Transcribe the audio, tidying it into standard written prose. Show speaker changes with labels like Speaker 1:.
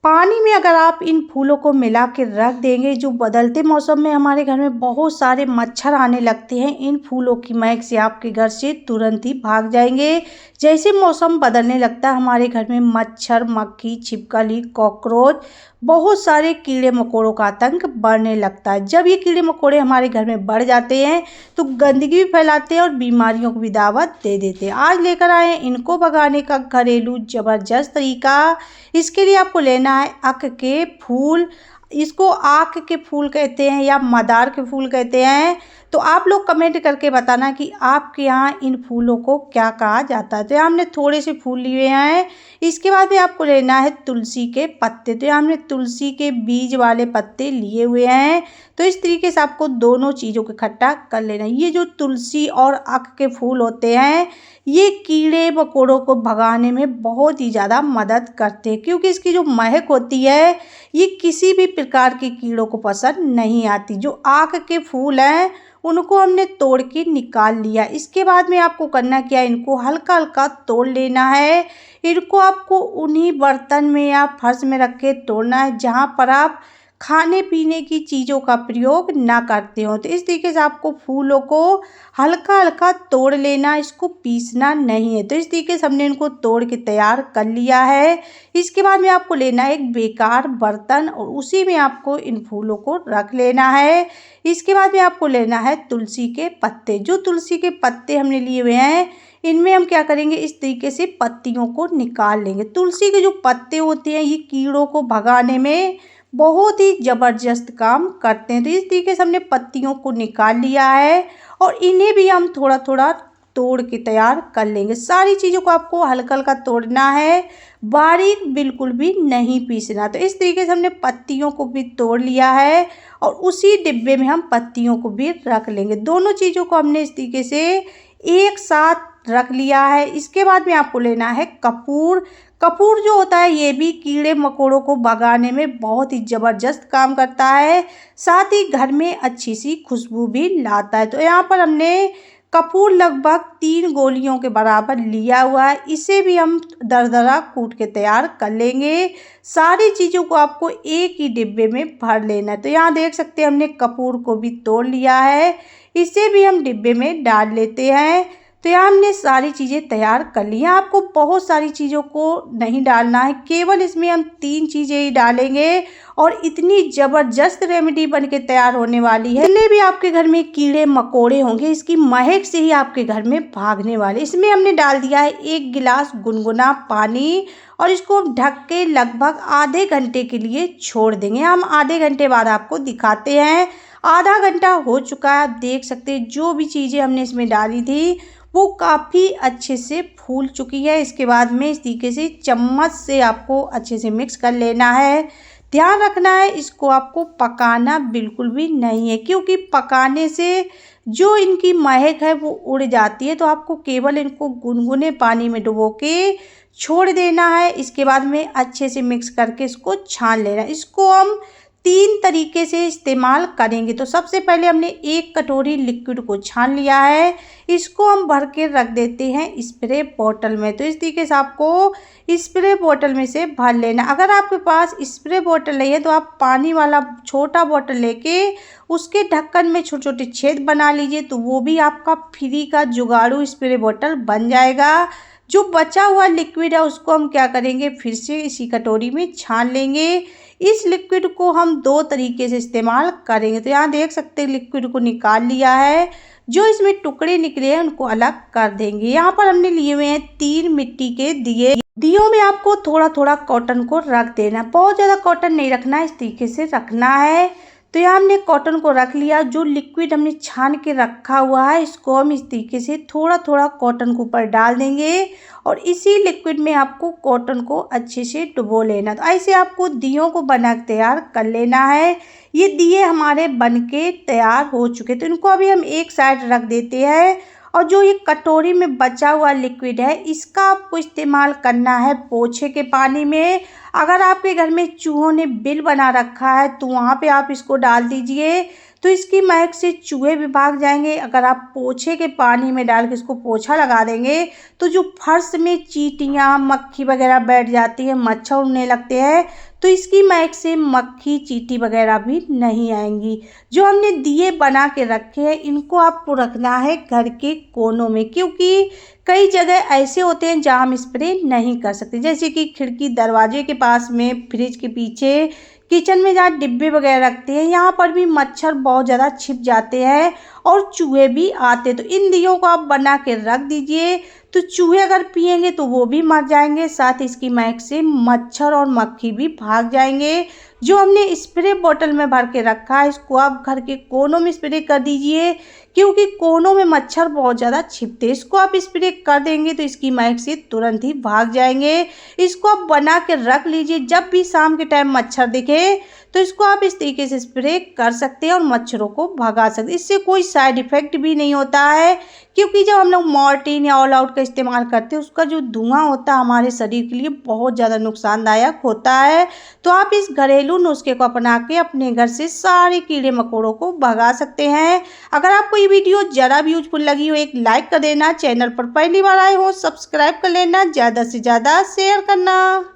Speaker 1: पानी में अगर आप इन फूलों को मिला के रख देंगे, जो बदलते मौसम में हमारे घर में बहुत सारे मच्छर आने लगते हैं, इन फूलों की महक से आपके घर से तुरंत ही भाग जाएंगे। जैसे मौसम बदलने लगता है हमारे घर में मच्छर, मक्खी, छिपकली, कॉकरोच, बहुत सारे कीड़े मकोड़ों का आतंक बढ़ने लगता है। जब ये कीड़े मकोड़े हमारे घर में बढ़ जाते हैं तो गंदगी भी फैलाते हैं और बीमारियों को भी दावत दे देते हैं। आज लेकर आए हैं इनको भगाने का घरेलू जबरदस्त तरीका। इसके लिए आपको लेना है अक के फूल। इसको आक के फूल कहते हैं या मदार के फूल कहते हैं। तो आप लोग कमेंट करके बताना कि आपके यहाँ इन फूलों को क्या कहा जाता है। तो यहाँ हमने थोड़े से फूल लिए हैं। इसके बाद में आपको लेना है तुलसी के पत्ते। तो यहाँ हमने तुलसी के बीज वाले पत्ते लिए हुए हैं। तो इस तरीके से आपको दोनों चीज़ों को इकट्ठा कर लेना है। ये जो तुलसी और अक के फूल होते हैं, ये कीड़े मकोड़ों को भगाने में बहुत ही ज़्यादा मदद करते हैं, क्योंकि इसकी जो महक होती है ये किसी भी प्रकार के कीड़ों को पसंद नहीं आती। जो आक के फूल हैं उनको हमने तोड़ के निकाल लिया। इसके बाद में आपको करना क्या है, इनको हल्का हल्का तोड़ लेना है। इनको आपको उन्हीं बर्तन में या फर्श में रख के तोड़ना है जहाँ पर आप खाने पीने की चीज़ों का प्रयोग ना करते हो। तो इस तरीके से आपको फूलों को हल्का हल्का तोड़ लेना, इसको पीसना नहीं है। तो इस तरीके से हमने इनको तोड़ के तैयार कर लिया है। इसके बाद में आपको लेना है एक बेकार बर्तन और उसी में आपको इन फूलों को रख लेना है। इसके बाद में आपको लेना है तुलसी के पत्ते। जो तुलसी के पत्ते हमने लिए हुए हैं इनमें हम क्या करेंगे, इस तरीके से पत्तियों को निकाल लेंगे। तुलसी के जो पत्ते होते हैं ये कीड़ों को भगाने में बहुत ही ज़बरदस्त काम करते हैं। तो इस तरीके से हमने पत्तियों को निकाल लिया है और इन्हें भी हम थोड़ा थोड़ा तोड़ के तैयार कर लेंगे। सारी चीज़ों को आपको हल्का हल्का तोड़ना है, बारीक बिल्कुल भी नहीं पीसना। तो इस तरीके से हमने पत्तियों को भी तोड़ लिया है और उसी डिब्बे में हम पत्तियों को भी रख लेंगे। दोनों चीज़ों को हमने इस तरीके से एक साथ रख लिया है। इसके बाद में आपको लेना है कपूर। कपूर जो होता है ये भी कीड़े मकोड़ों को भगाने में बहुत ही ज़बरदस्त काम करता है, साथ ही घर में अच्छी सी खुशबू भी लाता है। तो यहाँ पर हमने कपूर लगभग 3 गोलियों के बराबर लिया हुआ है। इसे भी हम दरदरा कूट के तैयार कर लेंगे। सारी चीज़ों को आपको एक ही डिब्बे में भर लेना है। तो यहाँ देख सकते हैं हमने कपूर को भी तोड़ लिया है, इसे भी हम डिब्बे में डाल लेते हैं। तो यहाँ हमने सारी चीज़ें तैयार कर ली हैं। आपको बहुत सारी चीज़ों को नहीं डालना है, केवल इसमें हम 3 चीज़ें ही डालेंगे और इतनी ज़बरदस्त रेमेडी बन के तैयार होने वाली है। जितने भी आपके घर में कीड़े मकोड़े होंगे इसकी महक से ही आपके घर में भागने वाले। इसमें हमने डाल दिया है 1 गिलास गुनगुना पानी और इसको ढक के लगभग आधे घंटे के लिए छोड़ देंगे। हम आधे घंटे बाद आपको दिखाते हैं। आधा घंटा हो चुका है, आप देख सकते हैं जो भी चीज़ें हमने इसमें डाली थी वो काफ़ी अच्छे से फूल चुकी है। इसके बाद में इस तरीके से चम्मच से आपको अच्छे से मिक्स कर लेना है। ध्यान रखना है इसको आपको पकाना बिल्कुल भी नहीं है, क्योंकि पकाने से जो इनकी महक है वो उड़ जाती है। तो आपको केवल इनको गुनगुने पानी में डुबो के छोड़ देना है। इसके बाद में अच्छे से मिक्स करके इसको छान लेना है। इसको हम 3 तरीके से इस्तेमाल करेंगे। तो सबसे पहले हमने 1 कटोरी लिक्विड को छान लिया है, इसको हम भर के रख देते हैं स्प्रे बोतल में। तो इस तरीके से आपको स्प्रे बोतल में से भर लेना। अगर आपके पास स्प्रे बोतल नहीं है तो आप पानी वाला छोटा बोतल लेके उसके ढक्कन में छोटे छोटे छेद बना लीजिए, तो वो भी आपका फ्री का जुगाड़ू स्प्रे बोतल बन जाएगा। जो बचा हुआ लिक्विड है उसको हम क्या करेंगे, फिर से इसी कटोरी में छान लेंगे। इस लिक्विड को हम 2 तरीके से इस्तेमाल करेंगे। तो यहाँ देख सकते हैं लिक्विड को निकाल लिया है, जो इसमें टुकड़े निकले हैं उनको अलग कर देंगे। यहाँ पर हमने लिए हुए हैं 3 मिट्टी के दिए। दियों में आपको थोड़ा थोड़ा कॉटन को रख देना, बहुत ज़्यादा कॉटन नहीं रखना है, इस तरीके से रखना है। तो यहाँ हमने कॉटन को रख लिया। जो लिक्विड हमने छान के रखा हुआ है इसको हम इस तरीके से थोड़ा थोड़ा कॉटन के ऊपर डाल देंगे और इसी लिक्विड में आपको कॉटन को अच्छे से डुबो लेना। तो ऐसे आपको दियों को बना तैयार कर लेना है। ये दिए हमारे बन के तैयार हो चुके, तो इनको अभी हम एक साइड रख देते हैं। और जो ये कटोरी में बचा हुआ लिक्विड है इसका आपको इस्तेमाल करना है पोछे के पानी में। अगर आपके घर में चूहों ने बिल बना रखा है तो वहाँ पे आप इसको डाल दीजिए। तो इसकी महक से चूहे भी भाग जाएंगे। अगर आप पोछे के पानी में डाल के इसको पोछा लगा देंगे तो जो फर्श में चींटियाँ मक्खी वगैरह बैठ जाती है, मच्छर उड़ने लगते हैं, तो इसकी महक से मक्खी चींटी वगैरह भी नहीं आएंगी। जो हमने दिए बना के रखे हैं इनको आपको रखना है घर के कोनों में, क्योंकि कई जगह ऐसे होते हैं जहाँ हम स्प्रे नहीं कर सकते, जैसे कि खिड़की दरवाजे के पास में, फ्रिज के पीछे, किचन में जहाँ डिब्बे वगैरह रखते हैं, यहाँ पर भी मच्छर बहुत ज़्यादा छिप जाते हैं और चूहे भी आते हैं। तो इन दियों को आप बना के रख दीजिए, तो चूहे अगर पिएंगे तो वो भी मर जाएंगे, साथ ही इसकी महक से मच्छर और मक्खी भी भाग जाएंगे। जो हमने स्प्रे बोतल में भर के रखा है इसको आप घर के कोनों में स्प्रे कर दीजिए, क्योंकि कोनों में मच्छर बहुत ज़्यादा छिपते हैं। इसको आप स्प्रे कर देंगे तो इसकी महक से तुरंत ही भाग जाएंगे। इसको आप बना के रख लीजिए, जब भी शाम के टाइम मच्छर दिखे तो इसको आप इस तरीके से स्प्रे कर सकते हैं और मच्छरों को भगा सकते हैं। इससे कोई साइड इफ़ेक्ट भी नहीं होता है, क्योंकि जब हम लोग मॉर्टिन या ऑल आउट का इस्तेमाल करते हैं उसका जो धुआं होता है हमारे शरीर के लिए बहुत ज़्यादा नुकसानदायक होता है। तो आप इस घरेलू नुस्खे को अपना के अपने घर से सारे कीड़े मकोड़ों को भगा सकते हैं। अगर आपको ये वीडियो ज़रा भी यूजफुल लगी हो, एक लाइक कर देना, चैनल पर पहली बार आए हो सब्सक्राइब कर लेना, ज़्यादा से ज़्यादा शेयर करना।